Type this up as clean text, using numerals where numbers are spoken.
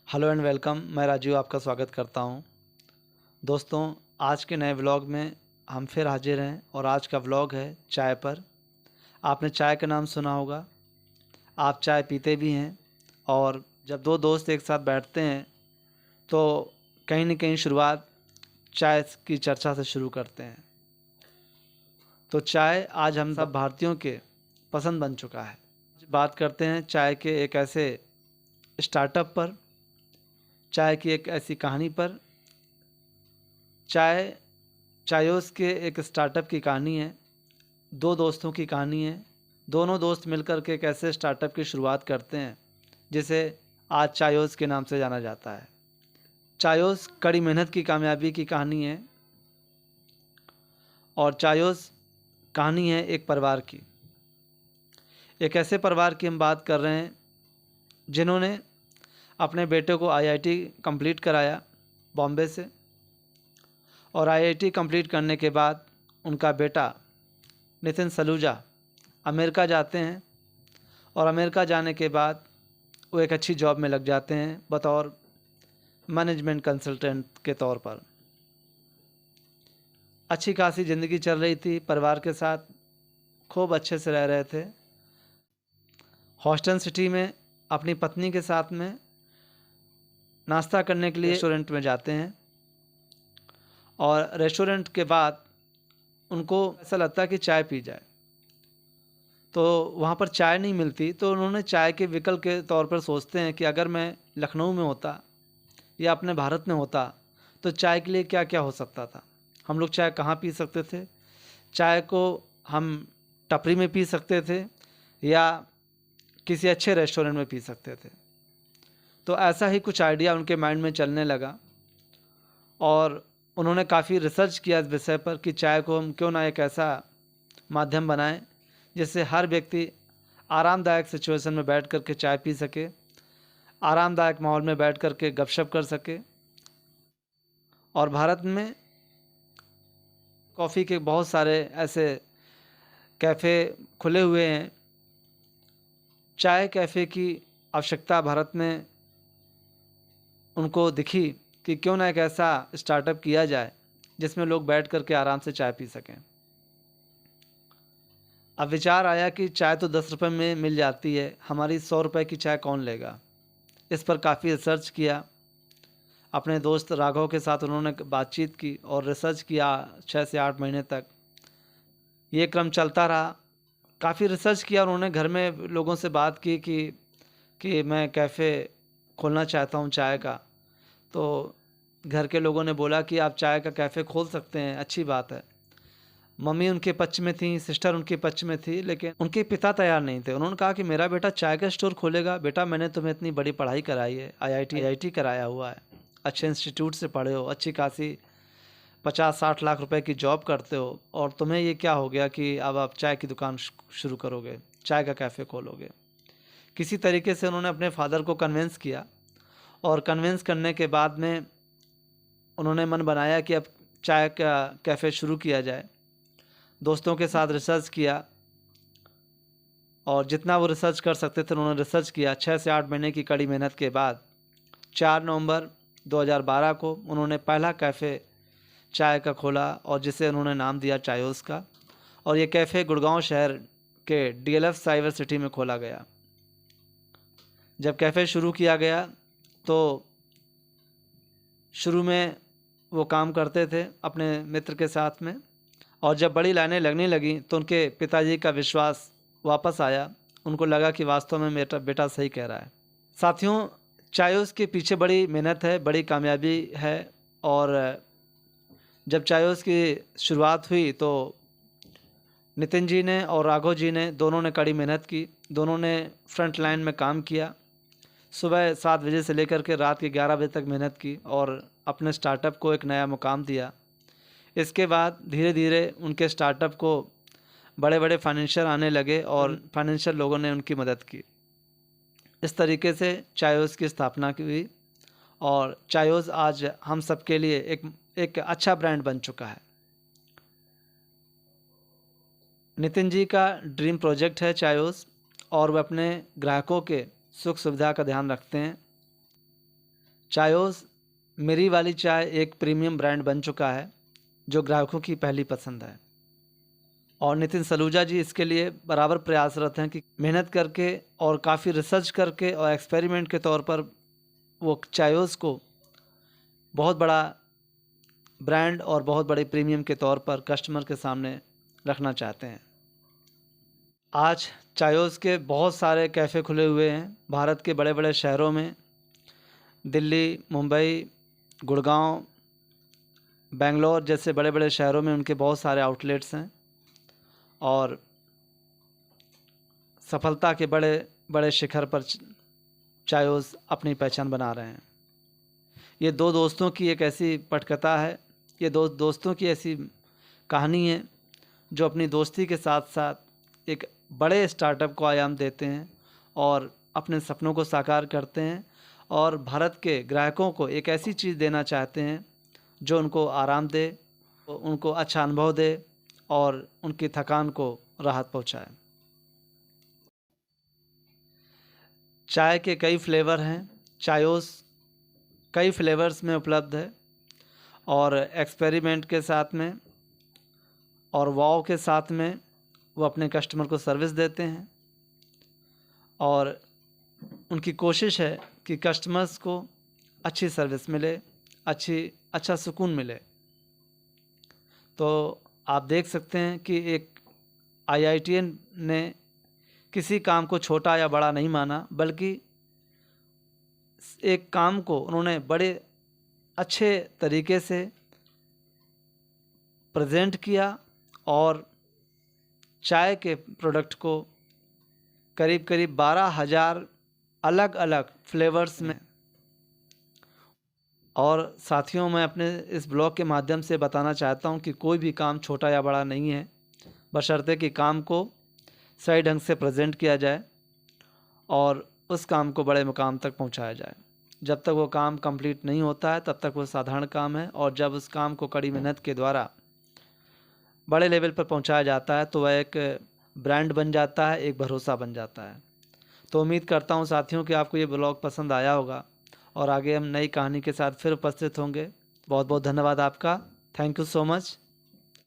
Hello and welcome. मैं राजीव आपका स्वागत करता हूं। दोस्तों, आज के नए व्लॉग में हम फिर हाजिर हैं और आज का व्लॉग है चाय पर। आपने चाय का नाम सुना होगा, आप चाय पीते भी हैं और जब दो दोस्त एक साथ बैठते हैं तो कहीं न कहीं शुरुआत चाय की चर्चा से शुरू करते हैं। तो चाय आज हम सब भारतीयों के पसंद बन चुका है। बात करते हैं चाय के एक ऐसे स्टार्टअप पर, चाय की एक ऐसी कहानी पर। चायोस के एक स्टार्टअप की कहानी है, दो दोस्तों की कहानी है। दोनों दोस्त मिलकर के एक ऐसे स्टार्टअप की शुरुआत करते हैं जिसे आज चायोस के नाम से जाना जाता है। चायोस कड़ी मेहनत की कामयाबी की कहानी है और चायोस कहानी है एक परिवार की। एक ऐसे परिवार की हम बात कर रहे हैं जिन्होंने अपने बेटे को आईआईटी कंप्लीट कराया बॉम्बे से, और आईआईटी कंप्लीट करने के बाद उनका बेटा नितिन सलूजा अमेरिका जाते हैं और अमेरिका जाने के बाद वो एक अच्छी जॉब में लग जाते हैं बतौर मैनेजमेंट कंसल्टेंट के तौर पर। अच्छी खासी ज़िंदगी चल रही थी, परिवार के साथ खूब अच्छे से रह रहे थे। हॉस्टन सिटी में अपनी पत्नी के साथ में नाश्ता करने के लिए रेस्टोरेंट में जाते हैं और रेस्टोरेंट के बाद उनको ऐसा लगता है कि चाय पी जाए, तो वहाँ पर चाय नहीं मिलती। तो उन्होंने चाय के विकल्प के तौर पर सोचते हैं कि अगर मैं लखनऊ में होता या अपने भारत में होता तो चाय के लिए क्या क्या हो सकता था। हम लोग चाय कहाँ पी सकते थे? चाय को हम टपरी में पी सकते थे या किसी अच्छे रेस्टोरेंट में पी सकते थे। तो ऐसा ही कुछ आइडिया उनके माइंड में चलने लगा और उन्होंने काफ़ी रिसर्च किया इस विषय पर कि चाय को हम क्यों ना एक ऐसा माध्यम बनाएं जिससे हर व्यक्ति आरामदायक सिचुएशन में बैठ कर के चाय पी सके, आरामदायक माहौल में बैठ कर के गपशप कर सके। और भारत में कॉफ़ी के बहुत सारे ऐसे कैफ़े खुले हुए हैं। चाय कैफ़े की आवश्यकता भारत में उनको दिखी कि क्यों ना एक ऐसा स्टार्टअप किया जाए जिसमें लोग बैठ कर के आराम से चाय पी सकें। अब विचार आया कि चाय तो 10 रुपये में मिल जाती है, हमारी 100 रुपये की चाय कौन लेगा। इस पर काफ़ी रिसर्च किया, अपने दोस्त राघव के साथ उन्होंने बातचीत की और रिसर्च किया 6 से 8 महीने तक। ये क्रम चलता रहा, काफ़ी रिसर्च किया। उन्होंने घर में लोगों से बात की कि मैं कैफ़े खोलना चाहता हूँ चाय का। तो घर के लोगों ने बोला कि आप चाय का कैफ़े खोल सकते हैं, अच्छी बात है। मम्मी उनके पक्ष में थी, सिस्टर उनके पक्ष में थी, लेकिन उनके पिता तैयार नहीं थे। उन्होंने कहा कि मेरा बेटा चाय का स्टोर खोलेगा? बेटा, मैंने तुम्हें इतनी बड़ी पढ़ाई कराई है, आईआईटी कराया हुआ है, अच्छे इंस्टीट्यूट से पढ़े हो, अच्छी खासी 50-60 लाख रुपए की जॉब करते हो, और तुम्हें ये क्या हो गया कि अब आप चाय की दुकान शुरू करोगे, चाय का कैफ़े खोलोगे। किसी तरीके से उन्होंने अपने फादर को कन्विंस किया और कन्विंस करने के बाद में उन्होंने मन बनाया कि अब चाय का कैफ़े शुरू किया जाए। दोस्तों के साथ रिसर्च किया और जितना वो रिसर्च कर सकते थे उन्होंने रिसर्च किया। 6 से 8 महीने की कड़ी मेहनत के बाद 4 नवंबर 2012 को उन्होंने पहला कैफ़े चाय का खोला और जिसे उन्होंने नाम दिया चायोस का। और ये कैफ़े गुड़गांव शहर के डीएलएफ साइबर सिटी में खोला गया। जब कैफ़े शुरू किया गया तो शुरू में वो काम करते थे अपने मित्र के साथ में, और जब बड़ी लाइनें लगने लगी तो उनके पिताजी का विश्वास वापस आया। उनको लगा कि वास्तव में मेरा बेटा सही कह रहा है। साथियों, चायोस के पीछे बड़ी मेहनत है, बड़ी कामयाबी है। और जब चायोस की शुरुआत हुई तो नितिन जी ने और राघव जी ने दोनों ने कड़ी मेहनत की, दोनों ने फ्रंट लाइन में काम किया। सुबह 7 बजे से लेकर के रात के 11 बजे तक मेहनत की और अपने स्टार्टअप को एक नया मुकाम दिया। इसके बाद धीरे धीरे उनके स्टार्टअप को बड़े बड़े फाइनेंशियल आने लगे और फाइनेंशियल लोगों ने उनकी मदद की। इस तरीके से चायोस की स्थापना की हुई और चायोस आज हम सब के लिए एक अच्छा ब्रांड बन चुका है। नितिन जी का ड्रीम प्रोजेक्ट है चायोस, और वह अपने ग्राहकों के सुख सुविधा का ध्यान रखते हैं। चायोस मेरी वाली चाय एक प्रीमियम ब्रांड बन चुका है जो ग्राहकों की पहली पसंद है, और नितिन सलूजा जी इसके लिए बराबर प्रयासरत हैं कि मेहनत करके और काफ़ी रिसर्च करके और एक्सपेरिमेंट के तौर पर वो चायोस को बहुत बड़ा ब्रांड और बहुत बड़े प्रीमियम के तौर पर कस्टमर के सामने रखना चाहते हैं। आज चायोस के बहुत सारे कैफ़े खुले हुए हैं भारत के बड़े बड़े शहरों में। दिल्ली, मुंबई, गुड़गांव, बेंगलोर जैसे बड़े बड़े शहरों में उनके बहुत सारे आउटलेट्स हैं और सफलता के बड़े बड़े शिखर पर चायोस अपनी पहचान बना रहे हैं। ये दो दोस्तों की एक ऐसी पटकथा है, ये दो दोस्तों की ऐसी कहानी है जो अपनी दोस्ती के साथ साथ एक बड़े स्टार्टअप को आयाम देते हैं और अपने सपनों को साकार करते हैं और भारत के ग्राहकों को एक ऐसी चीज़ देना चाहते हैं जो उनको आराम दे, उनको अच्छा अनुभव दे और उनकी थकान को राहत पहुंचाए। चाय के कई फ्लेवर हैं, चायोस कई फ्लेवर्स में उपलब्ध है और एक्सपेरिमेंट के साथ में और वाव के साथ में वो अपने कस्टमर को सर्विस देते हैं और उनकी कोशिश है कि कस्टमर्स को अच्छी सर्विस मिले, अच्छा सुकून मिले। तो आप देख सकते हैं कि एक IITian ने किसी काम को छोटा या बड़ा नहीं माना, बल्कि एक काम को उन्होंने बड़े अच्छे तरीके से प्रेजेंट किया और चाय के प्रोडक्ट को करीब करीब 12,000 अलग अलग फ्लेवर्स में। और साथियों, मैं अपने इस ब्लॉग के माध्यम से बताना चाहता हूं कि कोई भी काम छोटा या बड़ा नहीं है, बशर्ते कि काम को सही ढंग से प्रेजेंट किया जाए और उस काम को बड़े मुकाम तक पहुंचाया जाए। जब तक वो काम कंप्लीट नहीं होता है तब तक वो साधारण काम है, और जब उस काम को कड़ी मेहनत के द्वारा बड़े लेवल पर पहुंचाया जाता है तो वह एक ब्रांड बन जाता है, एक भरोसा बन जाता है। तो उम्मीद करता हूं साथियों कि आपको ये ब्लॉग पसंद आया होगा और आगे हम नई कहानी के साथ फिर उपस्थित होंगे। बहुत बहुत धन्यवाद आपका। Thank you so much.